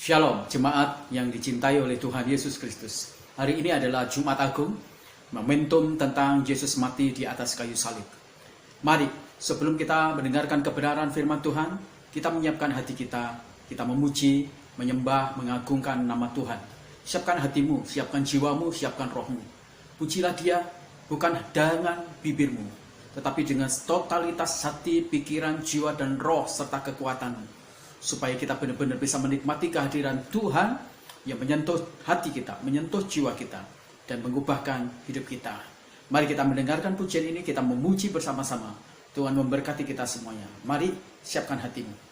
Shalom, jemaat yang dicintai oleh Tuhan Yesus Kristus. Hari ini adalah Jumat Agung, momentum tentang Yesus mati di atas kayu salib. Mari, sebelum kita mendengarkan kebenaran firman Tuhan, kita menyiapkan hati kita memuji, menyembah, mengagungkan nama Tuhan. Siapkan hatimu, siapkan jiwamu, siapkan rohmu. Pujilah Dia bukan dengan bibirmu, tetapi dengan totalitas hati, pikiran, jiwa, dan roh, serta kekuatanmu. Supaya kita benar-benar bisa menikmati kehadiran Tuhan yang menyentuh hati kita, menyentuh jiwa kita, dan mengubahkan hidup kita. Mari kita mendengarkan pujian ini, kita memuji bersama-sama. Tuhan memberkati kita semuanya. Mari siapkan hatimu.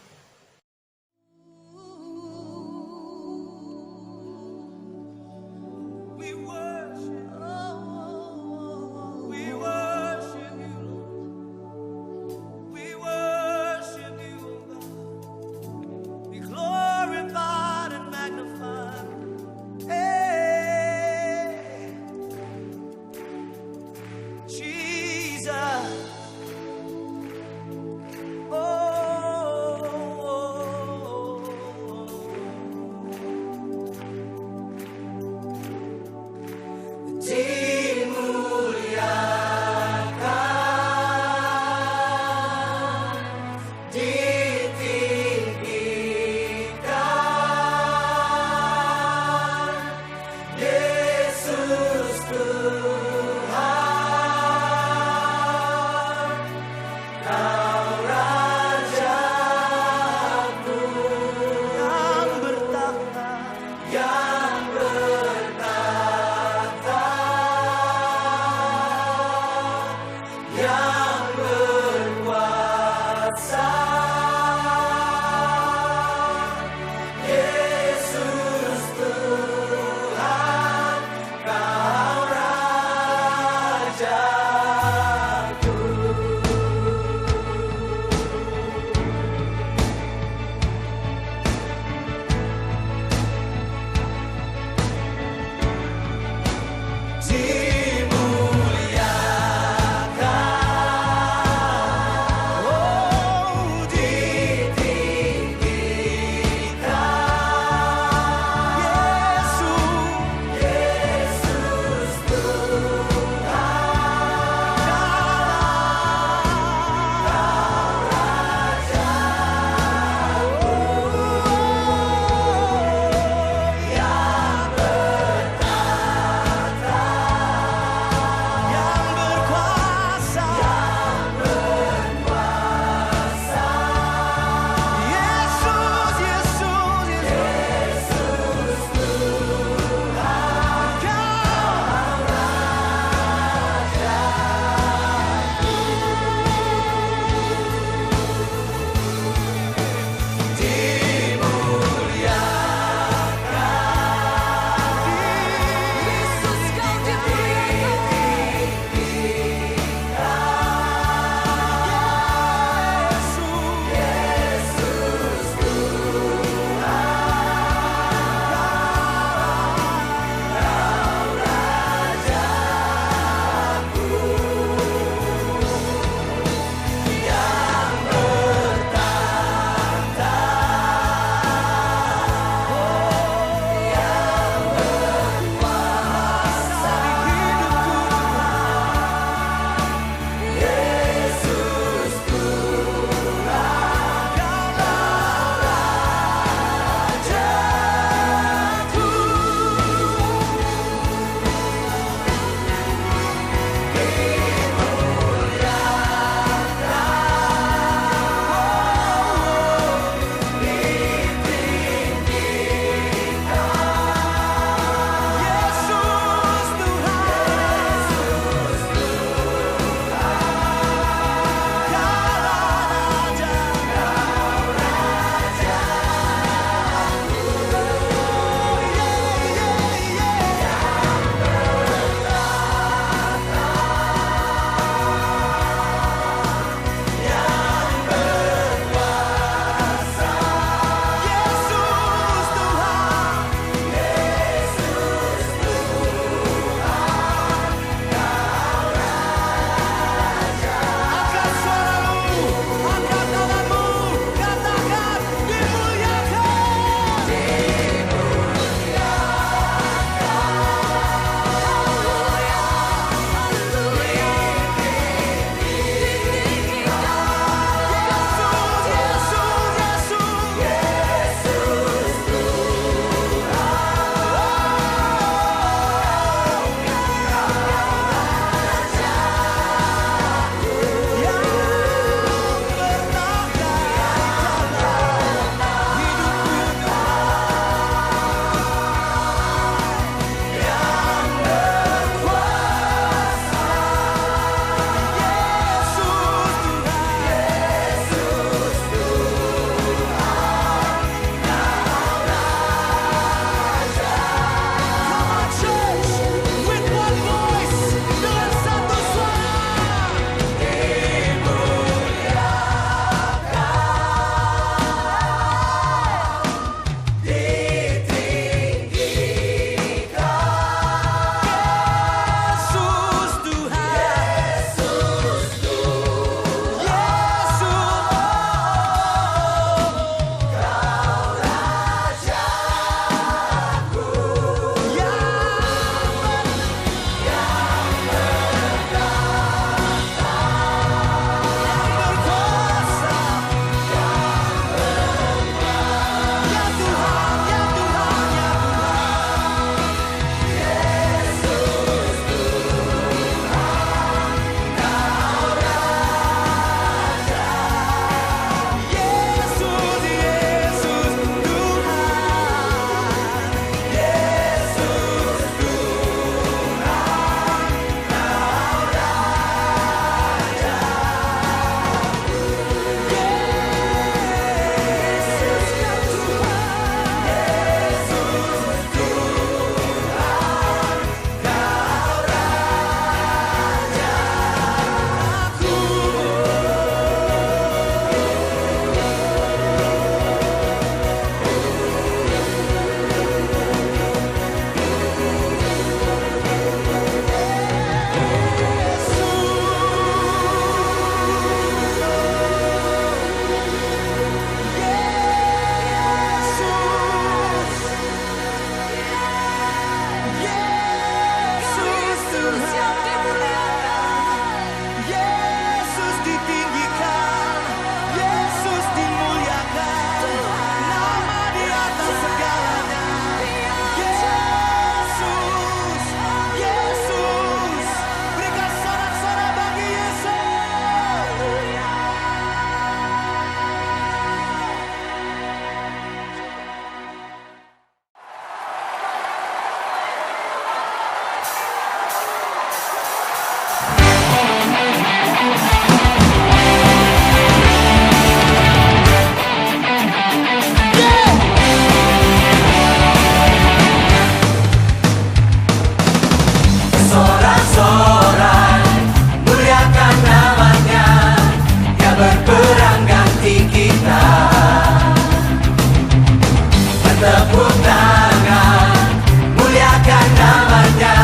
tepuk tangan, muliakan namanya,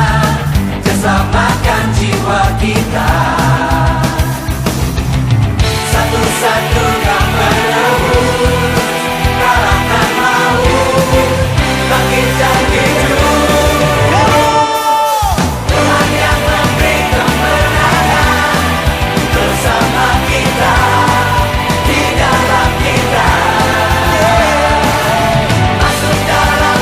dan selamatkan jiwa kita. Satu-satunya penebus, kalahkan maut, bangkit dan hidup. Tuhan yang memberi kemenangan bersama kita, di dalam kita. Masuk dalam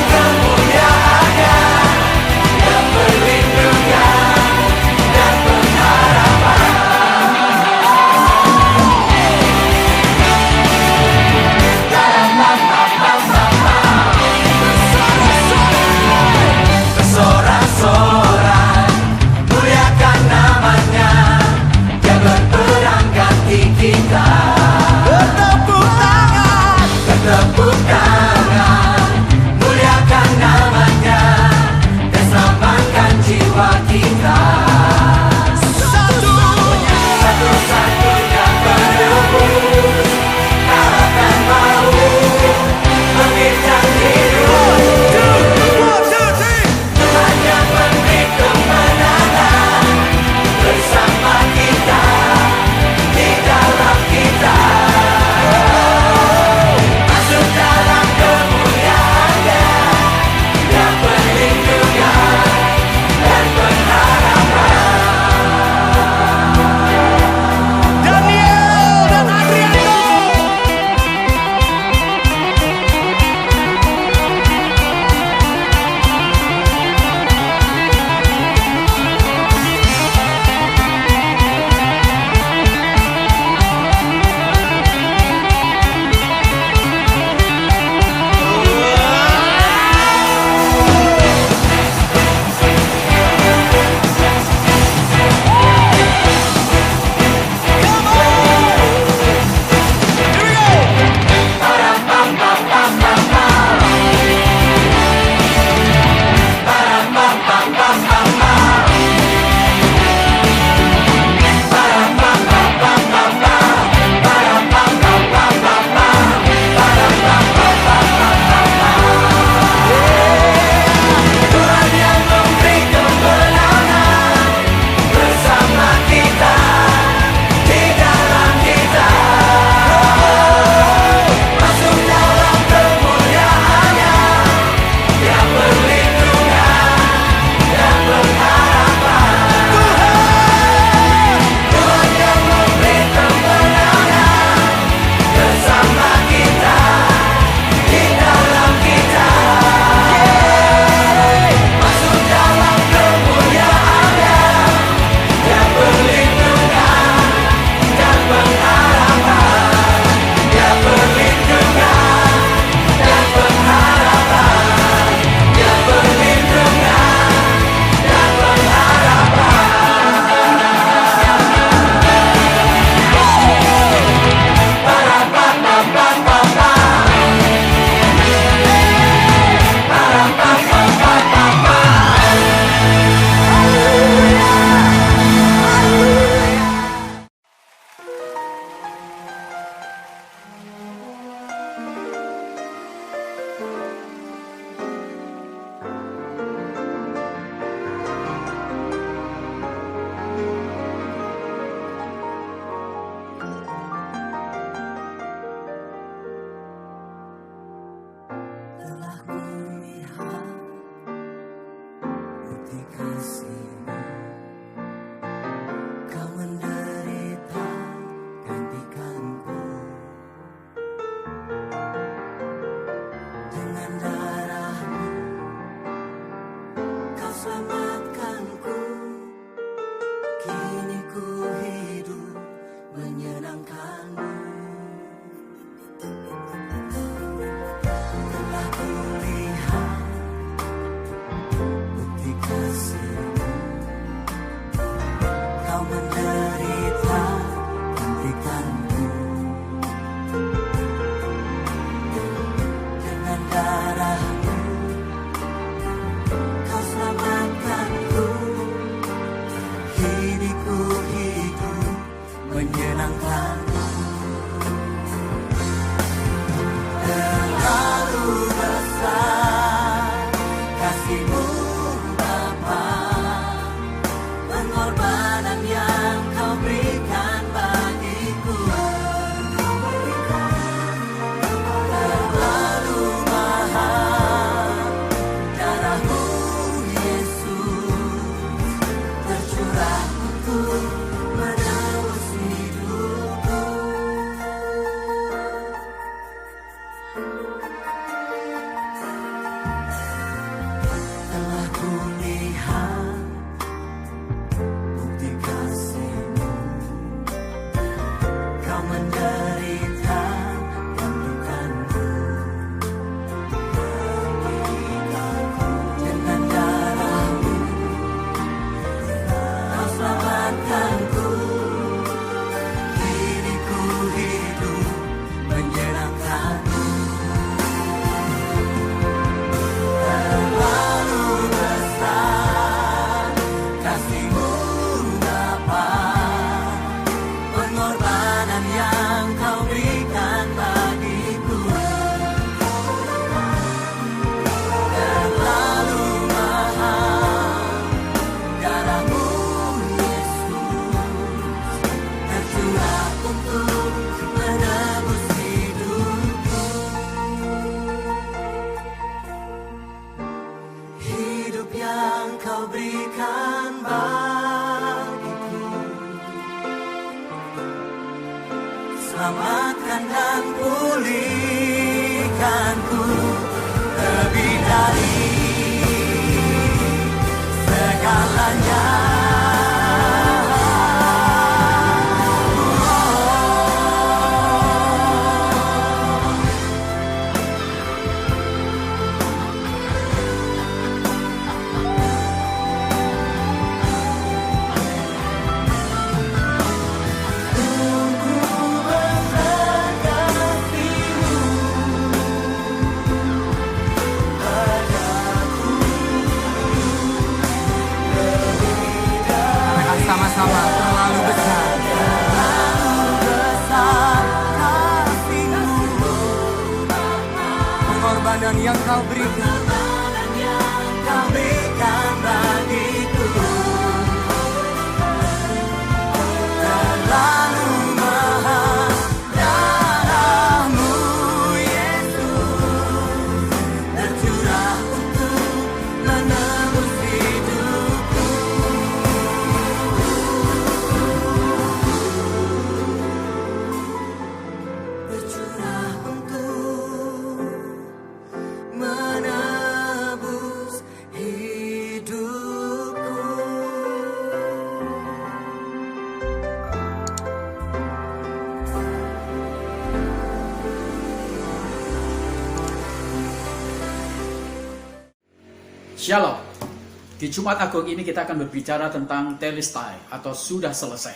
Telah kulihat bukti kasih-Mu. Kau menderita gantikanku. Dengan darah-Mu Kau selamatkanku. Kini ku hidup menyenangkan-Mu. Terlalu besar kasih-Mu Bapa, pengorbanan yang Kau berikan bagiku. Terlalu mahal darah-Mu Yesus, tercurah untuk menebus hidupku. Hidup yang Kau berikan bagiku, selamatkan dan pulihkanku lebih dari segalanya. Sama-sama, terlalu besar kasih-Mu, pengorbanan yang Kau berikan bagiku. Terlalu mahal darah-Mu Yesus, tercurah untuk menebus hidupku. Tercurah untuk menebus hidupku. Shalom. Di Jumat Agung ini kita akan berbicara tentang telestai atau sudah selesai.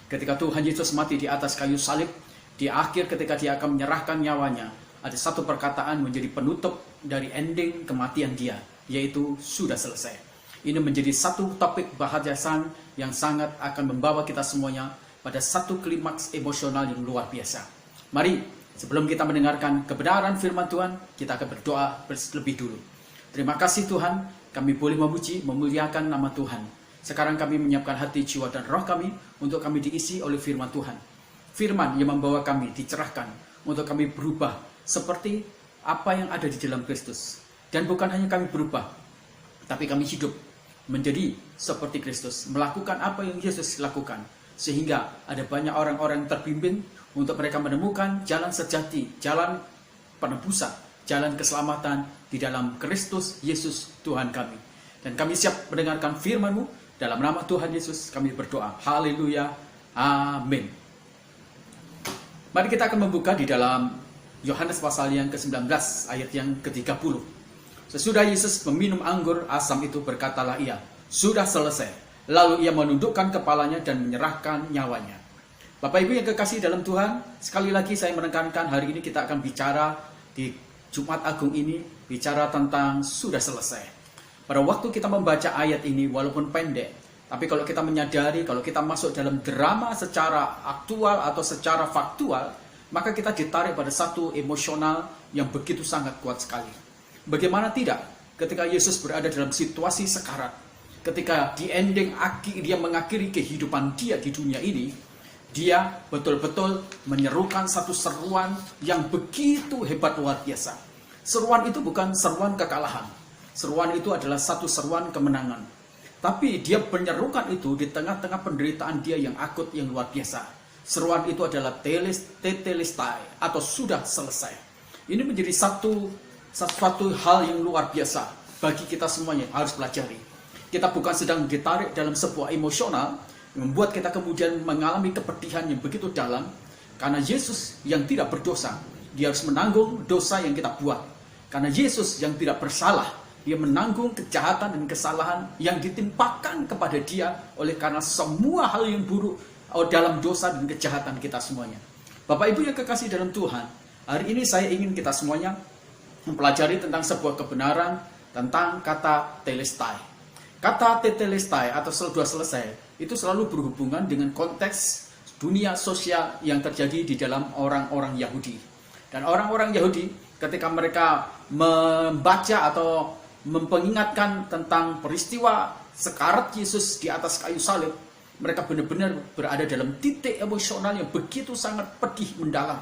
Ketika Tuhan Yesus mati di atas kayu salib, di akhir ketika Dia akan menyerahkan nyawanya, ada satu perkataan menjadi penutup dari ending kematian Dia, yaitu sudah selesai. Ini menjadi satu topik bahasan yang sangat akan membawa kita semuanya pada satu klimaks emosional yang luar biasa. Mari, sebelum kita mendengarkan kebenaran firman Tuhan, kita akan berdoa terlebih dulu. Terima kasih Tuhan, kami boleh memuji, memuliakan nama Tuhan. Sekarang kami menyiapkan hati, jiwa, dan roh kami untuk kami diisi oleh firman Tuhan. Firman yang membawa kami dicerahkan untuk kami berubah seperti apa yang ada di dalam Kristus. Dan bukan hanya kami berubah, tapi kami hidup menjadi seperti Kristus, melakukan apa yang Yesus lakukan. Sehingga ada banyak orang-orang yang terbimbing untuk mereka menemukan jalan sejati, jalan penebusan, jalan keselamatan di dalam Kristus Yesus Tuhan kami. Dan kami siap mendengarkan firman-Mu. Dalam nama Tuhan Yesus kami berdoa. Haleluya. Amin. Mari kita akan membuka di dalam Yohanes pasal yang ke-19 ayat yang ke-30. Sesudah Yesus meminum anggur asam itu, berkatalah Ia, sudah selesai. Lalu Ia menundukkan kepalanya dan menyerahkan nyawanya. Bapak Ibu yang kekasih dalam Tuhan, sekali lagi saya menekankan hari ini kita akan bicara di Jumat Agung ini, bicara tentang sudah selesai. Pada waktu kita membaca ayat ini, walaupun pendek, tapi kalau kita menyadari, kalau kita masuk dalam drama secara aktual atau secara faktual, maka kita ditarik pada satu emosional yang begitu sangat kuat sekali. Bagaimana tidak ketika Yesus berada dalam situasi sekarat, ketika di ending dia mengakhiri kehidupan dia di dunia ini, dia betul-betul menyerukan satu seruan yang begitu hebat, luar biasa. Seruan itu bukan seruan kekalahan. Seruan itu adalah satu seruan kemenangan. Tapi dia menyerukan itu di tengah-tengah penderitaan dia yang akut, yang luar biasa. Seruan itu adalah tetelestai atau sudah selesai. Ini menjadi satu sesuatu hal yang luar biasa bagi kita semuanya harus pelajari. Kita bukan sedang ditarik dalam sebuah emosional yang membuat kita kemudian mengalami kepedihan yang begitu dalam, karena Yesus yang tidak berdosa, dia harus menanggung dosa yang kita buat. Karena Yesus yang tidak bersalah, dia menanggung kejahatan dan kesalahan yang ditimpakan kepada dia oleh karena semua hal yang buruk dalam dosa dan kejahatan kita semuanya. Bapak Ibu yang kekasih dalam Tuhan, hari ini saya ingin kita semuanya mempelajari tentang sebuah kebenaran tentang kata telestai. Kata tetelestai atau sudah selesai itu selalu berhubungan dengan konteks dunia sosial yang terjadi di dalam orang-orang Yahudi. Dan orang-orang Yahudi ketika mereka membaca atau mengingatkan tentang peristiwa sekarat Yesus di atas kayu salib, mereka benar-benar berada dalam titik emosional yang begitu sangat pedih mendalam.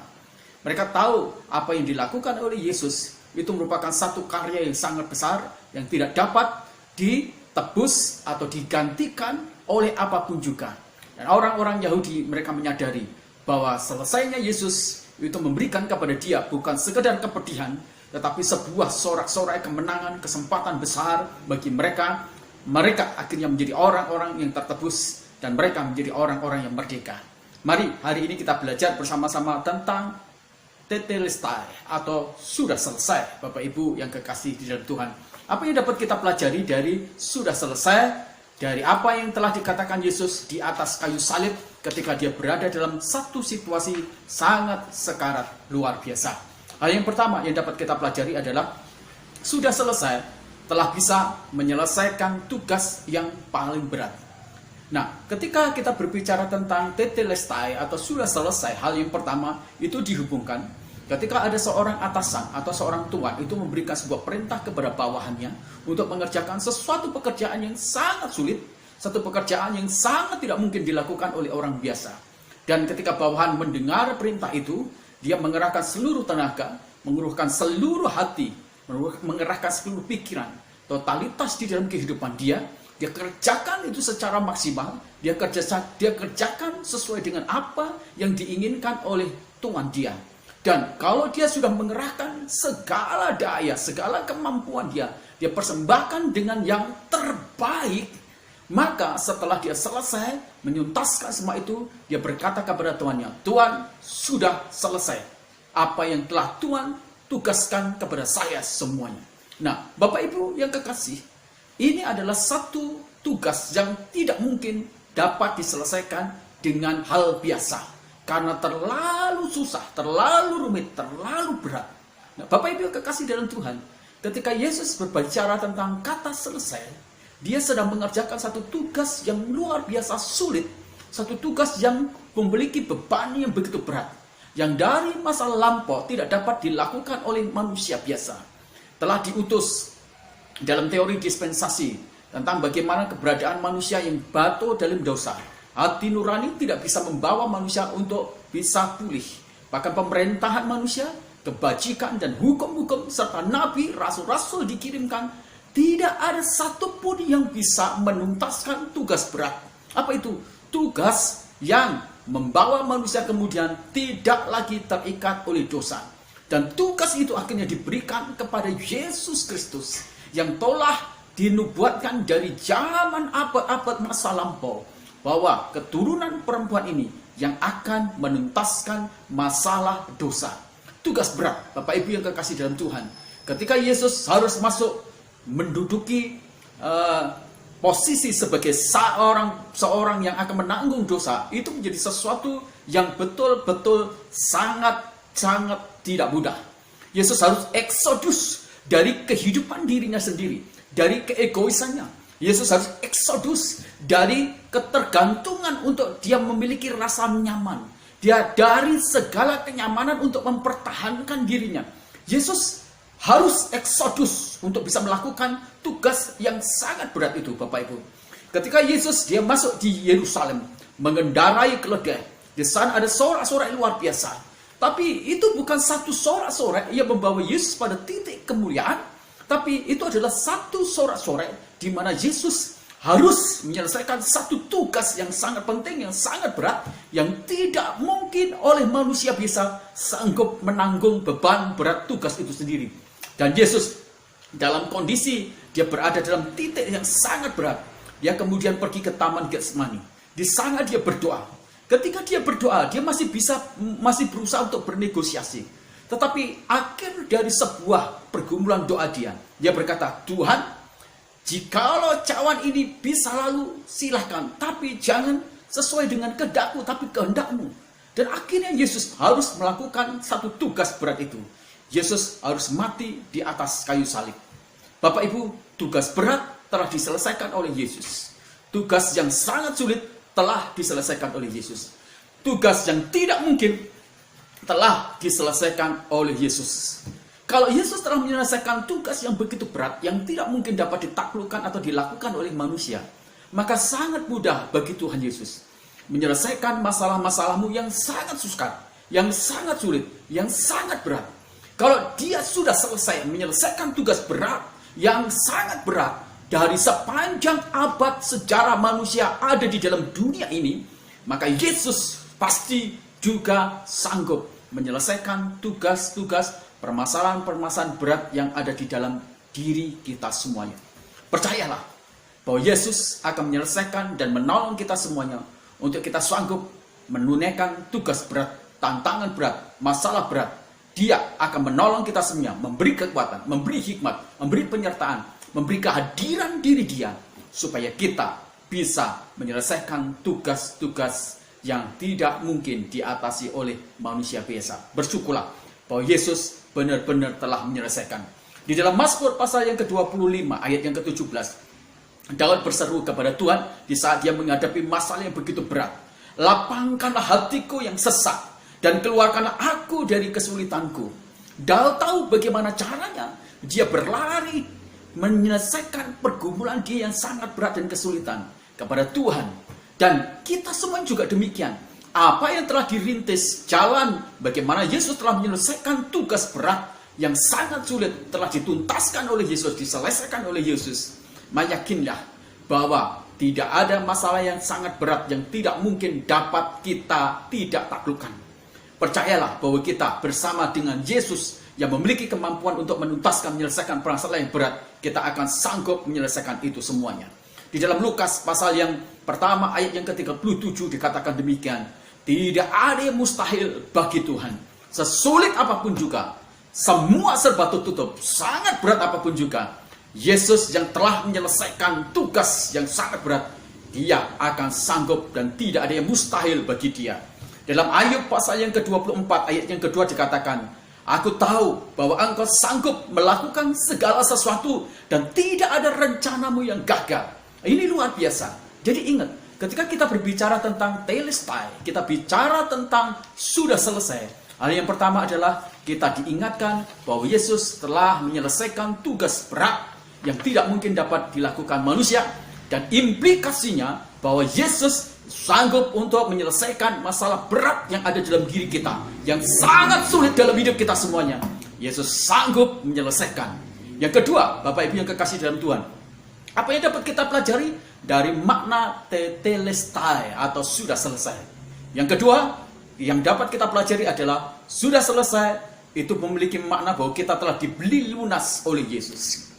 Mereka tahu apa yang dilakukan oleh Yesus itu merupakan satu karya yang sangat besar yang tidak dapat ditebus atau digantikan oleh apapun juga. Dan orang-orang Yahudi mereka menyadari bahwa selesainya Yesus itu memberikan kepada dia bukan sekedar kepedihan, tetapi sebuah sorak-sorai kemenangan, kesempatan besar bagi mereka. Mereka akhirnya menjadi orang-orang yang tertebus dan mereka menjadi orang-orang yang merdeka. Mari hari ini kita belajar bersama-sama tentang tetelestai atau sudah selesai. Bapak Ibu yang kekasih di dalam Tuhan, apa yang dapat kita pelajari dari sudah selesai, dari apa yang telah dikatakan Yesus di atas kayu salib ketika dia berada dalam satu situasi sangat sekarat luar biasa. Hal yang pertama yang dapat kita pelajari adalah sudah selesai, telah bisa menyelesaikan tugas yang paling berat. Nah, ketika kita berbicara tentang tetelestai atau sudah selesai, hal yang pertama itu dihubungkan ketika ada seorang atasan atau seorang tuan itu memberikan sebuah perintah kepada bawahannya untuk mengerjakan sesuatu pekerjaan yang sangat sulit, satu pekerjaan yang sangat tidak mungkin dilakukan oleh orang biasa. Dan ketika bawahan mendengar perintah itu, dia mengerahkan seluruh tenaga, mengerahkan seluruh hati, mengerahkan seluruh pikiran, totalitas di dalam kehidupan dia kerjakan itu secara maksimal, dia kerjakan sesuai dengan apa yang diinginkan oleh tuan dia. Dan kalau dia sudah mengerahkan segala daya, segala kemampuan dia persembahkan dengan yang terbaik, maka setelah dia selesai menuntaskan semua itu, dia berkata kepada tuannya, "Tuan, sudah selesai. Apa yang telah Tuan tugaskan kepada saya semuanya." Nah, Bapak Ibu yang kekasih, ini adalah satu tugas yang tidak mungkin dapat diselesaikan dengan hal biasa. Karena terlalu susah, terlalu rumit, terlalu berat. Nah, Bapak Ibu kekasih dalam Tuhan, ketika Yesus berbicara tentang kata selesai, dia sedang mengerjakan satu tugas yang luar biasa sulit. Satu tugas yang memiliki beban yang begitu berat. Yang dari masa lampau tidak dapat dilakukan oleh manusia biasa. Telah diutus dalam teori dispensasi tentang bagaimana keberadaan manusia yang batu dalam dosa. Hati nurani tidak bisa membawa manusia untuk bisa pulih. Bahkan pemerintahan manusia, kebajikan dan hukum-hukum serta nabi, rasul-rasul dikirimkan, tidak ada satupun yang bisa menuntaskan tugas berat. Apa itu? Tugas yang membawa manusia kemudian tidak lagi terikat oleh dosa. Dan tugas itu akhirnya diberikan kepada Yesus Kristus yang telah dinubuatkan dari zaman abad-abad masa lampau, bahwa keturunan perempuan ini yang akan menuntaskan masalah dosa. Tugas berat, Bapak Ibu yang kekasih dalam Tuhan. Ketika Yesus harus masuk menduduki posisi sebagai seorang yang akan menanggung dosa, itu menjadi sesuatu yang betul-betul sangat tidak mudah. Yesus harus eksodus dari kehidupan dirinya sendiri, dari keegoisannya. Yesus harus eksodus dari ketergantungan untuk dia memiliki rasa nyaman. Dia dari segala kenyamanan untuk mempertahankan dirinya. Yesus harus eksodus untuk bisa melakukan tugas yang sangat berat itu, Bapak Ibu. Ketika Yesus dia masuk di Yerusalem, mengendarai keledai, di sana ada sorak-sorai luar biasa. Tapi itu bukan satu sorak-sorai yang membawa Yesus pada titik kemuliaan, tapi itu adalah satu sorak-sorai di mana Yesus harus menyelesaikan satu tugas yang sangat penting, yang sangat berat, yang tidak mungkin oleh manusia bisa sanggup menanggung beban berat tugas itu sendiri. Dan Yesus dalam kondisi dia berada dalam titik yang sangat berat. Dia kemudian pergi ke Taman Getsemani. Di sana dia berdoa. Ketika dia berdoa, dia masih berusaha untuk bernegosiasi. Tetapi akhir dari sebuah pergumulan doa dia berkata, Tuhan, jikalau cawan ini bisa lalu, silahkan. Tapi jangan sesuai dengan kehendakku, tapi kehendakmu. Dan akhirnya Yesus harus melakukan satu tugas berat itu. Yesus harus mati di atas kayu salib. Bapak Ibu, tugas berat telah diselesaikan oleh Yesus. Tugas yang sangat sulit telah diselesaikan oleh Yesus. Tugas yang tidak mungkin telah diselesaikan oleh Yesus. Kalau Yesus telah menyelesaikan tugas yang begitu berat, yang tidak mungkin dapat ditaklukkan atau dilakukan oleh manusia, maka sangat mudah bagi Tuhan Yesus menyelesaikan masalah-masalahmu yang sangat sukar, yang sangat sulit, yang sangat berat. Kalau dia sudah selesai menyelesaikan tugas berat, yang sangat berat dari sepanjang abad sejarah manusia ada di dalam dunia ini, maka Yesus pasti juga sanggup menyelesaikan tugas-tugas permasalahan-permasalahan berat yang ada di dalam diri kita semuanya. Percayalah bahwa Yesus akan menyelesaikan dan menolong kita semuanya untuk kita sanggup menunaikan tugas berat, tantangan berat, masalah berat. Dia akan menolong kita semua, memberi kekuatan, memberi hikmat, memberi penyertaan, memberi kehadiran diri dia, supaya kita bisa menyelesaikan tugas-tugas yang tidak mungkin diatasi oleh manusia biasa. Bersyukurlah bahwa Yesus benar-benar telah menyelesaikan. Di dalam Mazmur pasal yang ke-25, ayat yang ke-17, Daud berseru kepada Tuhan di saat dia menghadapi masalah yang begitu berat. Lapangkanlah hatiku yang sesak, dan keluarkanlah aku dari kesulitanku. Daud tahu bagaimana caranya dia berlari menyelesaikan pergumulan dia yang sangat berat dan kesulitan kepada Tuhan. Dan kita semua juga demikian. Apa yang telah dirintis, jalan bagaimana Yesus telah menyelesaikan tugas berat yang sangat sulit telah dituntaskan oleh Yesus, diselesaikan oleh Yesus. Yakinlah bahwa tidak ada masalah yang sangat berat yang tidak mungkin dapat kita tidak taklukkan. Percayalah bahwa kita bersama dengan Yesus yang memiliki kemampuan untuk menuntaskan, menyelesaikan permasalahan yang berat, kita akan sanggup menyelesaikan itu semuanya. Di dalam Lukas pasal yang pertama ayat yang ke-37 dikatakan demikian, tidak ada yang mustahil bagi Tuhan. Sesulit apapun juga, semua serba tertutup, sangat berat apapun juga, Yesus yang telah menyelesaikan tugas yang sangat berat, dia akan sanggup dan tidak ada yang mustahil bagi dia. Dalam Ayub pasal yang ke-24 ayat yang kedua dikatakan, aku tahu bahwa engkau sanggup melakukan segala sesuatu dan tidak ada rencanamu yang gagal. Ini luar biasa. Jadi ingat, ketika kita berbicara tentang telestai, kita bicara tentang sudah selesai. Hal yang pertama adalah kita diingatkan bahwa Yesus telah menyelesaikan tugas berat yang tidak mungkin dapat dilakukan manusia. Dan implikasinya bahwa Yesus sanggup untuk menyelesaikan masalah berat yang ada dalam diri kita, yang sangat sulit dalam hidup kita semuanya. Yesus sanggup menyelesaikan. Yang kedua, Bapak Ibu yang kekasih dalam Tuhan, apa yang dapat kita pelajari dari makna tetelestai atau sudah selesai? Yang kedua, yang dapat kita pelajari adalah sudah selesai itu memiliki makna bahwa kita telah dibeli lunas oleh Yesus.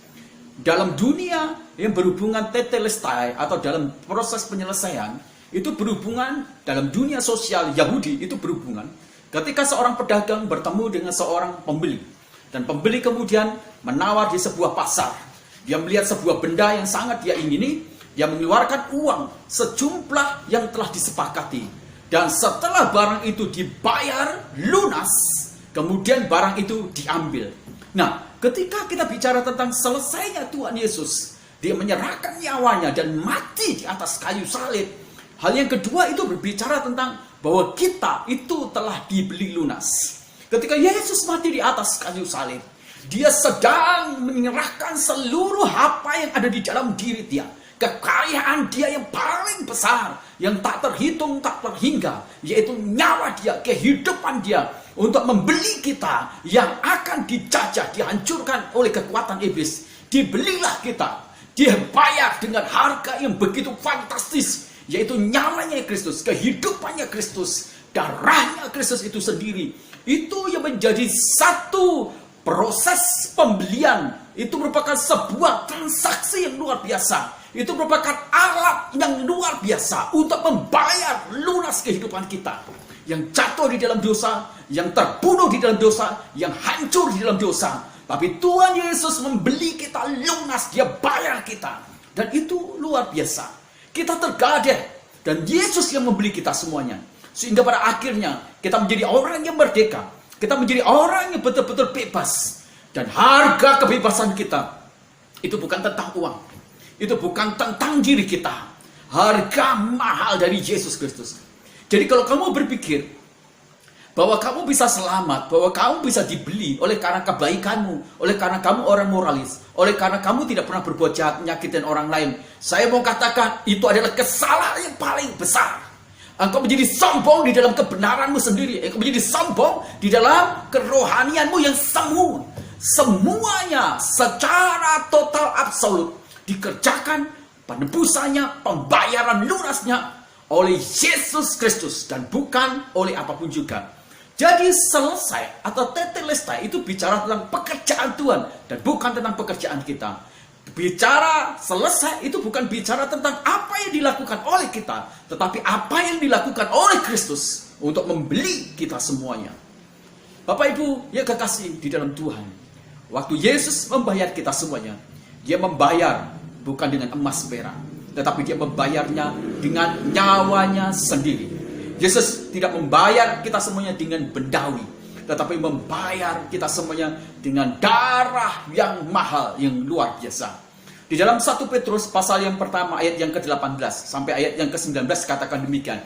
Dalam dunia yang berhubungan tetelestai atau dalam proses penyelesaian, itu berhubungan dalam dunia sosial Yahudi, itu berhubungan ketika seorang pedagang bertemu dengan seorang pembeli. Dan pembeli kemudian menawar di sebuah pasar. Dia melihat sebuah benda yang sangat dia ingini, dia mengeluarkan uang sejumlah yang telah disepakati. Dan setelah barang itu dibayar lunas, kemudian barang itu diambil. Nah, ketika kita bicara tentang selesainya Tuhan Yesus, dia menyerahkan nyawanya dan mati di atas kayu salib. Hal yang kedua itu berbicara tentang bahwa kita itu telah dibeli lunas. Ketika Yesus mati di atas kayu salib, dia sedang menyerahkan seluruh apa yang ada di dalam diri dia. Kekayaan dia yang paling besar, yang tak terhitung, tak terhingga, yaitu nyawa dia, kehidupan dia, untuk membeli kita yang akan dijajah, dihancurkan oleh kekuatan iblis. Dibelilah kita, dibayar dengan harga yang begitu fantastis, yaitu nyawanya Kristus, kehidupannya Kristus, darahnya Kristus itu sendiri. Itu yang menjadi satu Proses pembelian itu merupakan sebuah transaksi yang luar biasa. Itu merupakan alat yang luar biasa untuk membayar lunas kehidupan kita. Yang jatuh di dalam dosa, yang terbunuh di dalam dosa, yang hancur di dalam dosa. Tapi Tuhan Yesus membeli kita lunas, Dia bayar kita. Dan itu luar biasa. Kita tergadai, dan Yesus yang membeli kita semuanya. Sehingga pada akhirnya kita menjadi orang yang merdeka. Kita menjadi orang yang betul-betul bebas. Dan harga kebebasan kita itu bukan tentang uang. Itu bukan tentang diri kita. Harga mahal dari Yesus Kristus. Jadi kalau kamu berpikir bahwa kamu bisa selamat, bahwa kamu bisa dibeli oleh karena kebaikanmu, oleh karena kamu orang moralis, oleh karena kamu tidak pernah berbuat jahat menyakitin orang lain, saya mau katakan itu adalah kesalahan yang paling besar. Engkau menjadi sombong di dalam kebenaranmu sendiri. Engkau menjadi sombong di dalam kerohanianmu yang semu. Semuanya secara total absolut dikerjakan penebusannya, pembayaran lunasnya oleh Yesus Kristus dan bukan oleh apapun juga. Jadi selesai atau tetelestai itu bicara tentang pekerjaan Tuhan dan bukan tentang pekerjaan kita. Bicara selesai itu bukan bicara tentang apa yang dilakukan oleh kita, tetapi apa yang dilakukan oleh Kristus untuk membeli kita semuanya. Bapak Ibu yang kekasih di dalam Tuhan, waktu Yesus membayar kita semuanya, Dia membayar bukan dengan emas perak, tetapi Dia membayarnya dengan nyawanya sendiri. Yesus tidak membayar kita semuanya dengan bendawi, tetapi membayar kita semuanya dengan darah yang mahal, yang luar biasa. Di dalam 1 Petrus pasal yang pertama ayat yang ke-18 sampai ayat yang ke-19 katakan demikian.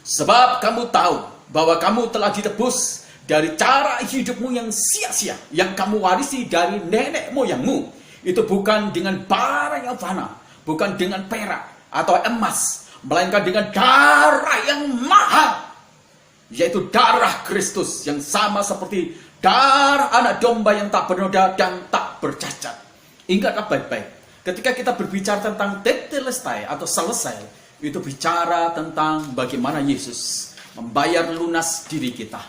Sebab kamu tahu bahwa kamu telah ditebus dari cara hidupmu yang sia-sia, yang kamu warisi dari nenek moyangmu. Itu bukan dengan barang yang fana, bukan dengan perak atau emas, melainkan dengan darah yang mahal, yaitu darah Kristus yang sama seperti darah anak domba yang tak bernoda dan tak bercacat. Ingatlah baik-baik, ketika kita berbicara tentang tetelestai atau selesai, itu bicara tentang bagaimana Yesus membayar lunas diri kita,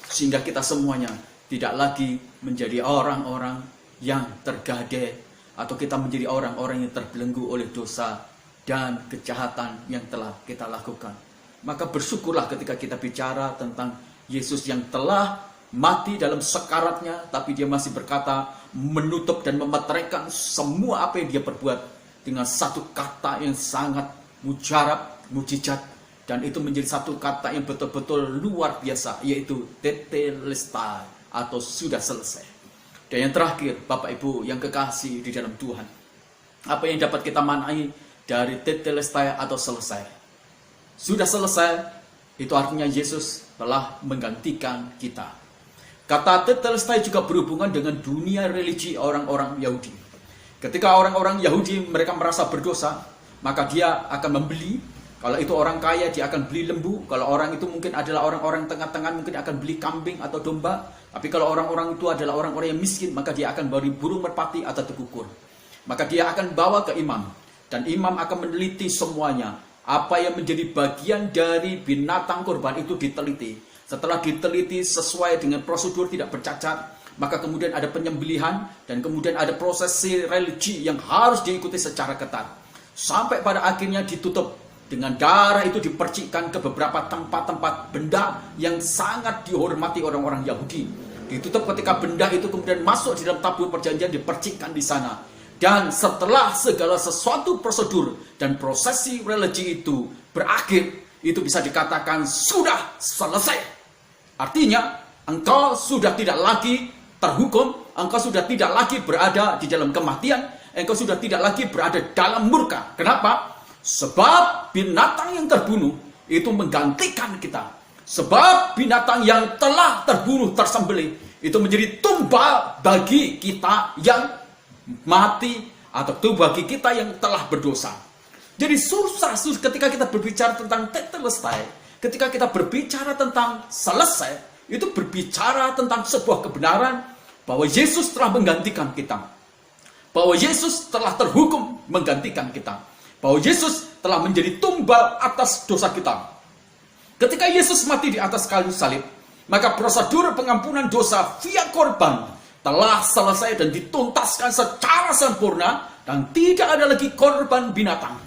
sehingga kita semuanya tidak lagi menjadi orang-orang yang tergadai, atau kita menjadi orang-orang yang terbelenggu oleh dosa dan kejahatan yang telah kita lakukan. Maka bersyukurlah ketika kita bicara tentang Yesus yang telah mati dalam sekaratnya, tapi Dia masih berkata, menutup dan memeteraikan semua apa yang Dia perbuat dengan satu kata yang sangat mujarab, mujizat, dan itu menjadi satu kata yang betul-betul luar biasa, yaitu tetelestai atau sudah selesai. Dan yang terakhir, Bapak Ibu yang kekasih di dalam Tuhan, apa yang dapat kita maknai dari tetelestai atau selesai? Sudah selesai, itu artinya Yesus telah menggantikan kita. Kata tetelestai juga berhubungan dengan dunia religi orang-orang Yahudi. Ketika orang-orang Yahudi mereka merasa berdosa, maka dia akan membeli. Kalau itu orang kaya, dia akan beli lembu. Kalau orang itu mungkin adalah orang-orang tengah-tengah, mungkin akan beli kambing atau domba. Tapi kalau orang-orang itu adalah orang-orang yang miskin, maka dia akan beli burung merpati atau tekukur. Maka dia akan bawa ke imam, dan imam akan meneliti semuanya. Apa yang menjadi bagian dari binatang kurban itu diteliti. Setelah diteliti sesuai dengan prosedur tidak bercacat, maka kemudian ada penyembelihan dan kemudian ada prosesi religi yang harus diikuti secara ketat. Sampai pada akhirnya ditutup dengan darah itu dipercikkan ke beberapa tempat-tempat benda yang sangat dihormati orang-orang Yahudi. Ditutup ketika benda itu kemudian masuk di dalam tabur perjanjian, dipercikkan di sana. Dan setelah segala sesuatu prosedur dan prosesi religi itu berakhir, itu bisa dikatakan sudah selesai. Artinya, engkau sudah tidak lagi terhukum, engkau sudah tidak lagi berada di dalam kematian, engkau sudah tidak lagi berada dalam murka. Kenapa? Sebab binatang yang terbunuh itu menggantikan kita. Sebab binatang yang telah terbunuh, tersembelih, itu menjadi tumbal bagi kita yang mati, atau tumbal bagi kita yang telah berdosa. Jadi susah ketika kita berbicara tentang tetelestai. Ketika kita berbicara tentang selesai, itu berbicara tentang sebuah kebenaran bahwa Yesus telah menggantikan kita. Bahwa Yesus telah terhukum menggantikan kita. Bahwa Yesus telah menjadi tumbal atas dosa kita. Ketika Yesus mati di atas kayu salib, maka prosedur pengampunan dosa via korban telah selesai dan dituntaskan secara sempurna, dan tidak ada lagi korban binatang.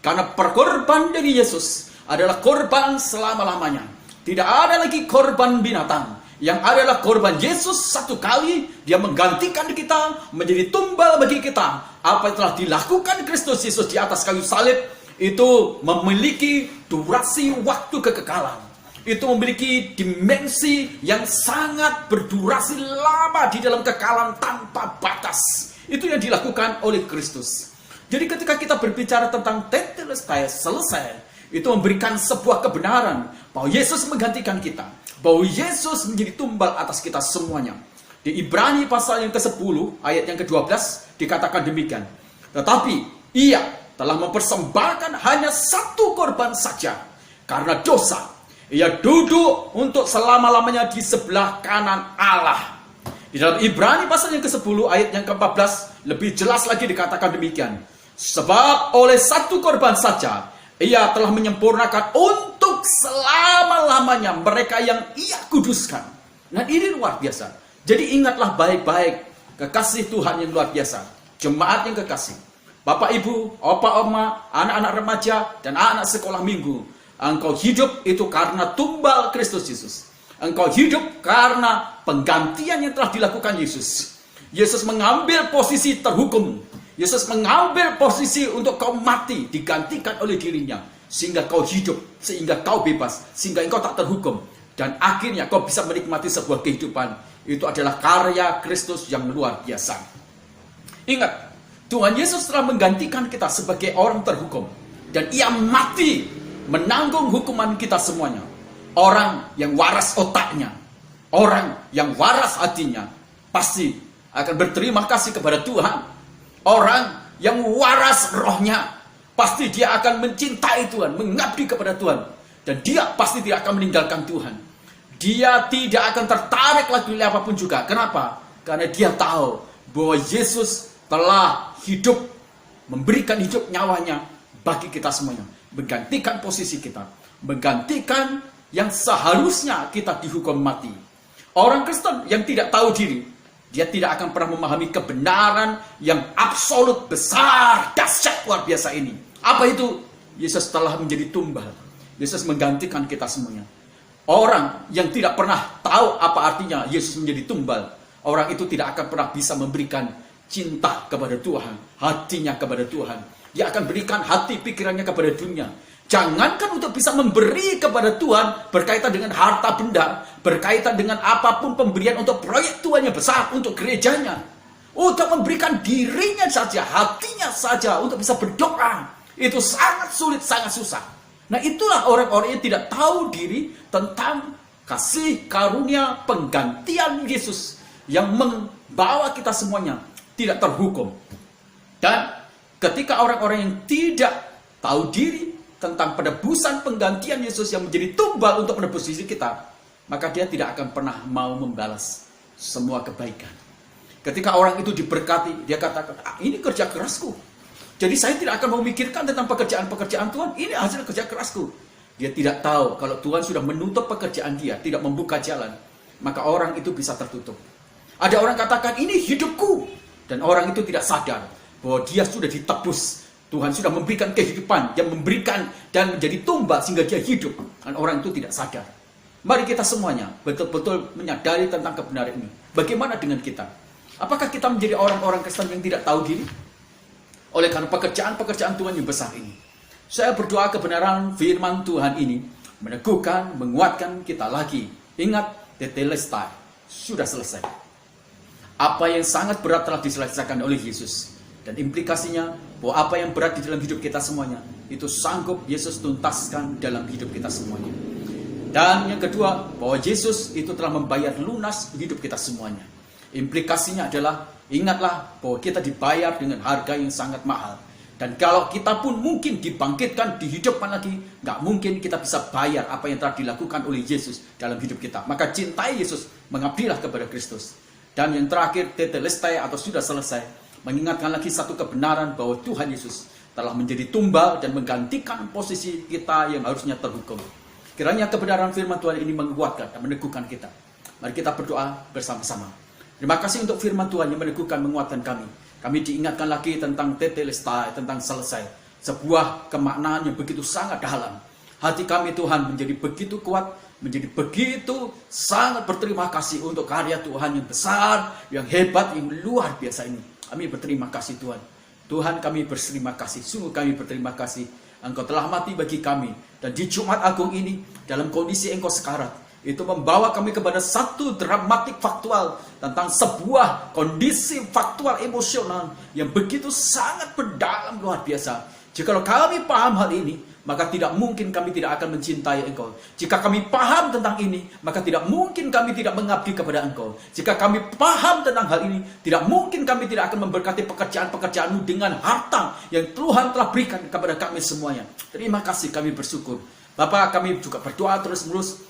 Karena perkorban dari Yesus adalah korban selama-lamanya. Tidak ada lagi korban binatang. Yang adalah korban Yesus satu kali, dia menggantikan kita, menjadi tumbal bagi kita. Apa yang telah dilakukan Kristus Yesus di atas kayu salib, itu memiliki durasi waktu kekekalan. Itu memiliki dimensi yang sangat berdurasi lama di dalam kekekalan tanpa batas. Itu yang dilakukan oleh Kristus. Jadi ketika kita berbicara tentang tetelestai selesai, itu memberikan sebuah kebenaran bahwa Yesus menggantikan kita, bahwa Yesus menjadi tumbal atas kita semuanya. Di Ibrani pasal yang ke-10 ayat yang ke-12 dikatakan demikian. Tetapi ia telah mempersembahkan hanya satu korban saja karena dosa. Ia duduk untuk selama-lamanya di sebelah kanan Allah. Di dalam Ibrani pasal yang ke-10 ayat yang ke-14 lebih jelas lagi dikatakan demikian. Sebab oleh satu korban saja ia telah menyempurnakan untuk selama-lamanya mereka yang ia kuduskan. Nah, ini luar biasa. Jadi ingatlah baik-baik, kekasih Tuhan yang luar biasa, jemaat yang kekasih, Bapak Ibu, Opa Oma, anak-anak remaja, dan anak sekolah minggu. Engkau hidup itu karena tumbal Kristus Yesus. Engkau hidup karena penggantian yang telah dilakukan Yesus. Yesus mengambil posisi terhukum. Yesus mengambil posisi untuk kau mati, digantikan oleh dirinya. Sehingga kau hidup, sehingga kau bebas, sehingga engkau tak terhukum. Dan akhirnya kau bisa menikmati sebuah kehidupan. Itu adalah karya Kristus yang luar biasa. Ingat, Tuhan Yesus telah menggantikan kita sebagai orang terhukum. Dan ia mati menanggung hukuman kita semuanya. Orang yang waras otaknya, orang yang waras hatinya, pasti akan berterima kasih kepada Tuhan. Orang yang waras rohnya, pasti dia akan mencintai Tuhan, mengabdi kepada Tuhan. Dan dia pasti tidak akan meninggalkan Tuhan. Dia tidak akan tertarik lagi oleh apapun juga. Kenapa? Karena dia tahu bahwa Yesus telah hidup, memberikan hidup nyawanya bagi kita semuanya. Menggantikan posisi kita, menggantikan yang seharusnya kita dihukum mati. Orang Kristen yang tidak tahu diri, dia tidak akan pernah memahami kebenaran yang absolut, besar, dahsyat, luar biasa ini. Apa itu? Yesus telah menjadi tumbal. Yesus menggantikan kita semuanya. Orang yang tidak pernah tahu apa artinya Yesus menjadi tumbal, orang itu tidak akan pernah bisa memberikan cinta kepada Tuhan, hatinya kepada Tuhan. Dia akan berikan hati pikirannya kepada dunia. Jangankan untuk bisa memberi kepada Tuhan berkaitan dengan harta benda, berkaitan dengan apapun pemberian untuk proyek Tuhan yang besar, untuk gerejanya. Untuk memberikan dirinya saja, hatinya saja, untuk bisa berdoa. Itu sangat sulit, sangat susah. Nah, itulah orang-orang yang tidak tahu diri tentang kasih karunia penggantian Yesus yang membawa kita semuanya tidak terhukum. Dan ketika orang-orang yang tidak tahu diri tentang penebusan penggantian Yesus yang menjadi tumbal untuk menebus diri kita, maka dia tidak akan pernah mau membalas semua kebaikan. Ketika orang itu diberkati, dia katakan, ini kerja kerasku. Jadi saya tidak akan memikirkan tentang pekerjaan-pekerjaan Tuhan, ini hasil kerja kerasku. Dia tidak tahu kalau Tuhan sudah menutup pekerjaan dia, tidak membuka jalan, maka orang itu bisa tertutup. Ada orang katakan, ini hidupku. Dan orang itu tidak sadar bahwa dia sudah ditebus. Tuhan sudah memberikan kehidupan, yang memberikan dan menjadi tumbal sehingga dia hidup. Dan orang itu tidak sadar. Mari kita semuanya betul-betul menyadari tentang kebenaran ini. Bagaimana dengan kita? Apakah kita menjadi orang-orang Kristen yang tidak tahu diri? Oleh karena pekerjaan-pekerjaan Tuhan yang besar ini, saya berdoa kebenaran firman Tuhan ini meneguhkan, menguatkan kita lagi. Ingat, tetelestai sudah selesai. Apa yang sangat berat telah diselesaikan oleh Yesus. Dan implikasinya bahwa apa yang berat di dalam hidup kita semuanya, itu sanggup Yesus tuntaskan dalam hidup kita semuanya. Dan yang kedua, bahwa Yesus itu telah membayar lunas hidup kita semuanya. Implikasinya adalah, ingatlah bahwa kita dibayar dengan harga yang sangat mahal. Dan kalau kita pun mungkin dibangkitkan, dihidupkan lagi, nggak mungkin kita bisa bayar apa yang telah dilakukan oleh Yesus dalam hidup kita. Maka cintai Yesus, mengabdilah kepada Kristus. Dan yang terakhir, tetelestai atau sudah selesai, mengingatkan lagi satu kebenaran bahwa Tuhan Yesus telah menjadi tumbal dan menggantikan posisi kita yang harusnya terhukum. Kiranya kebenaran firman Tuhan ini menguatkan dan meneguhkan kita. Mari kita berdoa bersama-sama. Terima kasih untuk firman Tuhan yang meneguhkan, menguatkan kami. Kami diingatkan lagi tentang tetelestai, tentang selesai. Sebuah kemaknaan yang begitu sangat dalam. Hati kami Tuhan menjadi begitu kuat, menjadi begitu sangat berterima kasih untuk karya Tuhan yang besar, yang hebat, yang luar biasa ini. Kami berterima kasih Tuhan. Tuhan, kami berterima kasih, sungguh kami berterima kasih. Engkau telah mati bagi kami. Dan di Jumat Agung ini, dalam kondisi engkau sekarat, itu membawa kami kepada satu dramatik faktual tentang sebuah kondisi faktual emosional yang begitu sangat mendalam, luar biasa. Jikalau kami paham hal ini, maka tidak mungkin kami tidak akan mencintai Engkau. Jika kami paham tentang ini, maka tidak mungkin kami tidak mengabdi kepada Engkau. Jika kami paham tentang hal ini, tidak mungkin kami tidak akan memberkati pekerjaan-pekerjaanmu dengan harta yang Tuhan telah berikan kepada kami semuanya. Terima kasih, kami bersyukur. Bapak, kami juga berdoa terus-menerus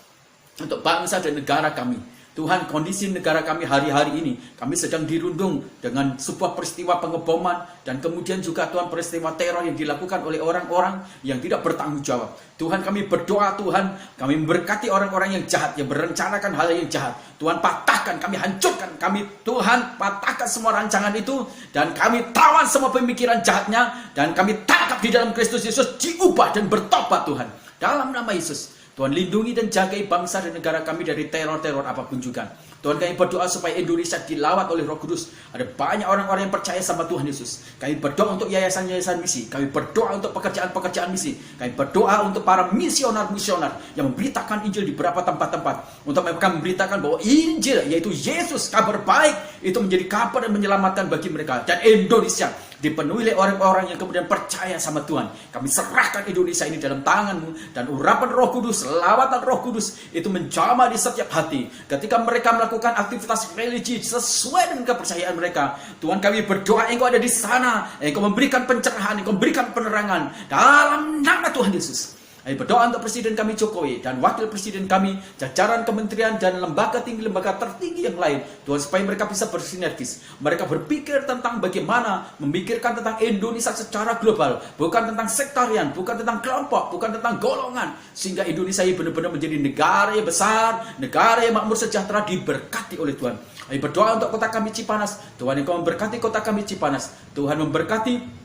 untuk bangsa dan negara kami. Tuhan, kondisi negara kami hari-hari ini, kami sedang dirundung dengan sebuah peristiwa pengeboman, dan kemudian juga Tuhan peristiwa teror yang dilakukan oleh orang-orang yang tidak bertanggung jawab. Tuhan, kami berdoa, Tuhan, kami memberkati orang-orang yang jahat, yang merencanakan hal yang jahat. Tuhan, patahkan, kami hancurkan, kami Tuhan patahkan semua rancangan itu, dan kami tawan semua pemikiran jahatnya, dan kami tangkap di dalam Kristus Yesus, diubah dan bertobat Tuhan. Dalam nama Yesus, Tuhan, lindungi dan jagai bangsa dan negara kami dari teror-teror apapun juga. Tuhan, kami berdoa supaya Indonesia dilawat oleh Roh Kudus. Ada banyak orang-orang yang percaya sama Tuhan Yesus. Kami berdoa untuk yayasan-yayasan misi. Kami berdoa untuk pekerjaan-pekerjaan misi. Kami berdoa untuk para misionar-misionar yang memberitakan Injil di beberapa tempat-tempat. Untuk mereka memberitakan bahwa Injil, yaitu Yesus, kabar baik, itu menjadi kabar dan menyelamatkan bagi mereka. Dan Indonesia dipenuhi oleh orang-orang yang kemudian percaya sama Tuhan. Kami serahkan Indonesia ini dalam tangan-Mu, dan urapan Roh Kudus, lawatan Roh Kudus itu menjamah di setiap hati. Ketika mereka melakukan aktivitas religi sesuai dengan kepercayaan mereka, Tuhan, kami berdoa Engkau ada di sana, Engkau memberikan pencerahan, Engkau memberikan penerangan dalam nama Tuhan Yesus. Kami berdoa untuk Presiden kami Jokowi dan Wakil Presiden kami, jajaran kementerian dan lembaga tertinggi yang lain, Tuhan, supaya mereka bisa bersinergis. Mereka berpikir tentang bagaimana memikirkan tentang Indonesia secara global, bukan tentang sektarian, bukan tentang kelompok, bukan tentang golongan, sehingga Indonesia ini benar-benar menjadi negara yang besar, negara yang makmur sejahtera, diberkati oleh Tuhan. Kami berdoa untuk kota kami Cipanas. Tuhan, Engkau memberkati kota kami Cipanas. Tuhan, memberkati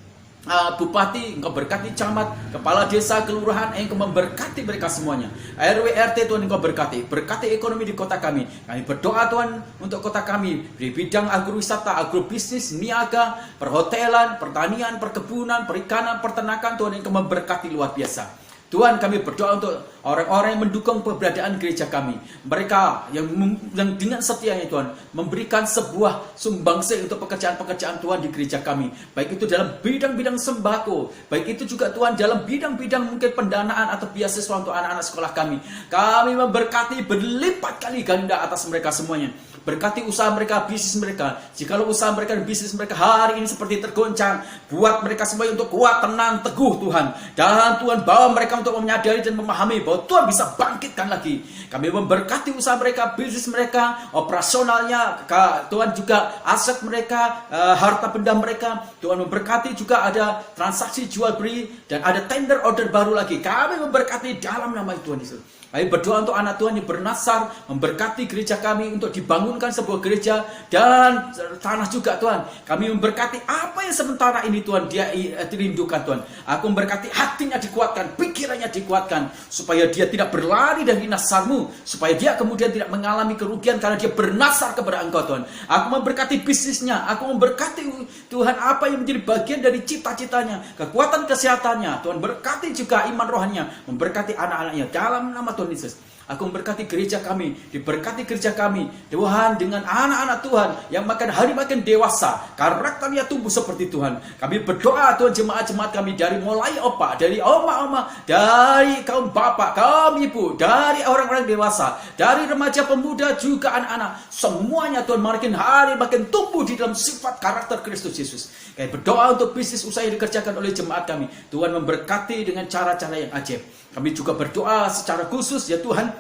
bupati, Engkau berkati camat, kepala desa, kelurahan, Engkau memberkati mereka semuanya. RW, RT, Tuhan, Engkau berkati. Berkati ekonomi di kota kami. Kami berdoa, Tuhan, untuk kota kami di bidang agrowisata, agrobisnis, niaga, perhotelan, pertanian, perkebunan, perikanan, peternakan. Tuhan, Engkau memberkati luar biasa. Tuhan, kami berdoa untuk orang-orang yang mendukung keberadaan gereja kami. Mereka yang dengan setianya, Tuhan, memberikan sebuah sumbangsi untuk pekerjaan-pekerjaan Tuhan di gereja kami. Baik itu dalam bidang-bidang sembako, baik itu juga Tuhan dalam bidang-bidang mungkin pendanaan atau beasiswa untuk anak-anak sekolah kami. Kami memberkati berlipat kali ganda atas mereka semuanya. Berkati usaha mereka, bisnis mereka. Jikalau usaha mereka dan bisnis mereka hari ini seperti tergoncang, buat mereka semuanya untuk kuat, tenang, teguh, Tuhan. Dan Tuhan, bawa mereka untuk menyadari dan memahami bahwa Tuhan bisa bangkitkan lagi. Kami memberkati usaha mereka, bisnis mereka, operasionalnya, Tuhan, juga aset mereka, harta benda mereka. Tuhan, memberkati juga ada transaksi jual beli dan ada tender order baru lagi. Kami memberkati dalam nama Tuhan Yesus. Kami berdoa untuk anak Tuhan yang bernasar, memberkati gereja kami untuk dibangunkan sebuah gereja dan tanah juga, Tuhan. Kami memberkati apa yang sementara ini, Tuhan, dia dirindukan, Tuhan. Aku memberkati hatinya dikuatkan, pikirannya dikuatkan, supaya dia tidak berlari dari nasar-Mu, supaya dia kemudian tidak mengalami kerugian karena dia bernasar kepada Engkau, Tuhan. Aku memberkati bisnisnya, aku memberkati, Tuhan, apa yang menjadi bagian dari cita-citanya, kekuatan kesehatannya, Tuhan. Berkati juga iman rohaninya, memberkati anak-anaknya dalam nama Tuhan Yesus. Aku memberkati gereja kami, diberkati gereja kami, Tuhan, dengan anak-anak Tuhan yang makin hari makin dewasa, karakternya tumbuh seperti Tuhan. Kami berdoa, Tuhan, jemaat-jemaat kami dari mulai opa, dari oma-oma, dari kaum bapak, kaum ibu, dari orang-orang dewasa, dari remaja, pemuda, juga anak-anak, semuanya, Tuhan, makin hari makin tumbuh di dalam sifat karakter Kristus Yesus. Kami berdoa untuk bisnis usaha yang dikerjakan oleh jemaat kami, Tuhan, memberkati dengan cara-cara yang ajaib. Kami juga berdoa secara khusus, ya Tuhan,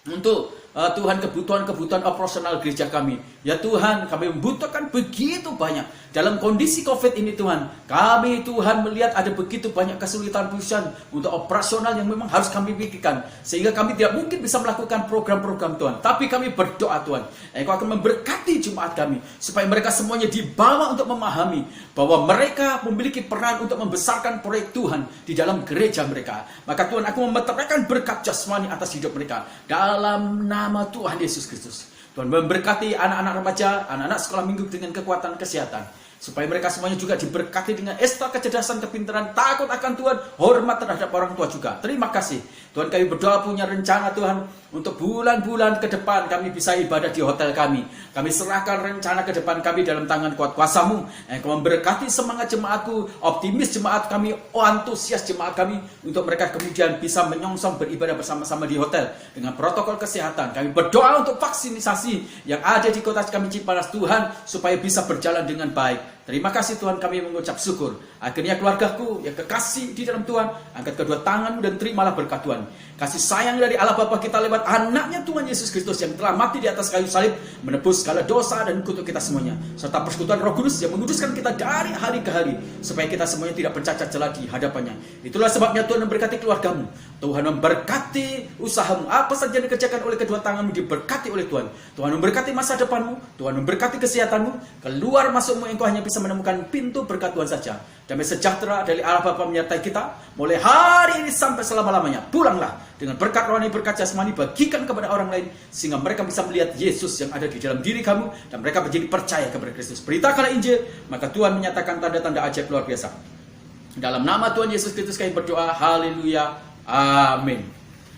untuk Tuhan, kebutuhan-kebutuhan operasional gereja kami. Ya Tuhan, kami membutuhkan begitu banyak. Dalam kondisi COVID ini Tuhan, kami Tuhan melihat ada begitu banyak kesulitan-kesulitan untuk operasional yang memang harus kami pikirkan. Sehingga kami tidak mungkin bisa melakukan program-program Tuhan. Tapi kami berdoa Tuhan, Engkau akan memberkati jemaat kami. Supaya mereka semuanya dibawa untuk memahami bahwa mereka memiliki peran untuk membesarkan proyek Tuhan di dalam gereja mereka. Maka Tuhan, aku memeteraikan berkat jasmani atas hidup mereka. Dalam nama Tuhan Yesus Kristus. Tuhan memberkati anak-anak remaja, anak-anak sekolah minggu dengan kekuatan kesehatan. Supaya mereka semuanya juga diberkati dengan esta kecerdasan, kepintaran, takut akan Tuhan, hormat terhadap orang tua juga. Terima kasih. Tuhan, kami berdoa punya rencana Tuhan, untuk bulan-bulan ke depan kami bisa ibadah di hotel kami. Kami serahkan rencana ke depan kami dalam tangan kuat kuasa-Mu. Engkau memberkati semangat jemaatku, optimis jemaat kami, antusias jemaat kami, untuk mereka kemudian bisa menyongsong beribadah bersama-sama di hotel dengan protokol kesehatan. Kami berdoa untuk vaksinisasi yang ada di kota kami Cipanas Tuhan, supaya bisa berjalan dengan baik. Terima kasih Tuhan, kami mengucap syukur. Akhirnya keluargaku yang kekasih di dalam Tuhan, angkat kedua tanganmu dan terimalah berkat Tuhan. Kasih sayang dari Allah Bapa kita lewat anaknya Tuhan Yesus Kristus yang telah mati di atas kayu salib, menebus segala dosa dan kutuk kita semuanya. Serta persekutuan Roh Kudus yang menguduskan kita dari hari ke hari, supaya kita semuanya tidak bercacat celah di hadapannya. Itulah sebabnya Tuhan memberkati keluargamu. Tuhan memberkati usahamu. Apa saja yang dikerjakan oleh kedua tanganmu diberkati oleh Tuhan. Tuhan memberkati masa depanmu. Tuhan memberkati kesehatanmu. Keluar masukmu engkau hanya bisa menemukan pintu berkat Tuhan saja. Damai sejahtera dari Allah Bapa menyertai kita mulai hari ini sampai selama-lamanya. Pulanglah dengan berkat rohani, berkat jasmani, bagikan kepada orang lain, sehingga mereka bisa melihat Yesus yang ada di dalam diri kamu, dan mereka menjadi percaya kepada Kristus. Beritakanlah Injil, maka Tuhan menyatakan tanda-tanda ajaib luar biasa. Dalam nama Tuhan Yesus Kristus kami berdoa. Haleluya. Amin.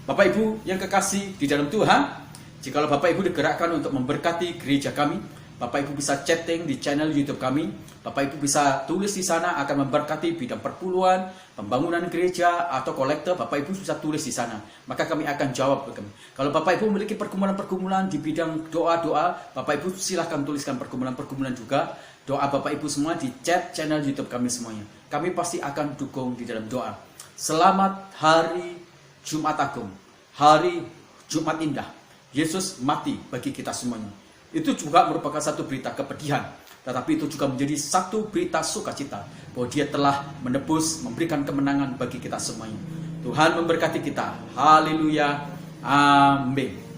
Bapak Ibu yang kekasih di dalam Tuhan, jikalau Bapak Ibu digerakkan untuk memberkati gereja kami, Bapak Ibu bisa chatting di channel YouTube kami. Bapak Ibu bisa tulis di sana akan memberkati bidang perpuluhan, pembangunan gereja, atau kolektor. Bapak Ibu bisa tulis di sana, maka kami akan jawab. Kalau Bapak Ibu memiliki pergumulan-pergumulan di bidang doa-doa, Bapak Ibu silahkan tuliskan pergumulan-pergumulan juga. Doa Bapak Ibu semua di chat channel YouTube kami semuanya. Kami pasti akan dukung di dalam doa. Selamat hari Jumat Agung, hari Jumat Indah. Yesus mati bagi kita semuanya. Itu juga merupakan satu berita kepedihan, tetapi itu juga menjadi satu berita sukacita, bahwa Dia telah menebus, memberikan kemenangan bagi kita semuanya. Tuhan memberkati kita. Haleluya. Amin.